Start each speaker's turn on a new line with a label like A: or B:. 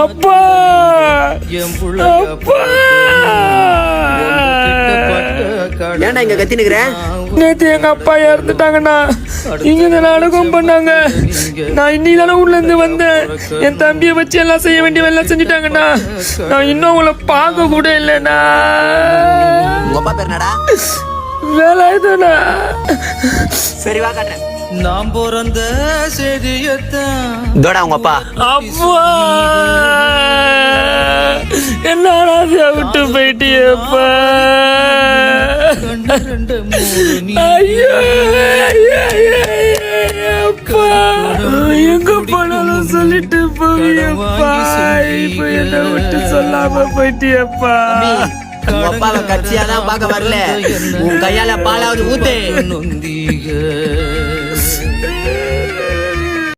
A: அப்பா
B: ஏன்டா இங்க கத்தினுக்குற?
A: நேத்து எங்க அப்பா இறந்துட்டாங்கண்ணா. இங்க இந்த நாடகம் பண்ணாங்க. நான் இன்னைக்கு தானே ஊர்ல இருந்து வந்தேன். என் தம்பியை வச்சு எல்லாம் செய்ய வேண்டிய எல்லாம் செஞ்சுட்டாங்கண்ணா. நான் இன்னும் உங்களை பார்க்க கூட இல்லைண்ணா.
B: உங்க அப்பா பேர் என்னடா?
A: வேலாயுதண்ணா.
B: சரி வா காட்டுறேன்.
C: நாம் பிறந்த செய்தியத்தான்
B: இதோடா உங்க அப்பா.
A: அப்பா என்னடா விட்டு போயிட்டியப்பா. ஐயோ அப்பா எங்க போனாலும் சொல்லிட்டு போவியப்பா. இப்ப என்ன விட்டு சொல்லாம போயிட்டியப்பா.
B: உங்க அப்பாவை கட்சியாதான் பார்க்க வரல. உன் கையால பாலாவது ஊத்து.
C: நொந்தீக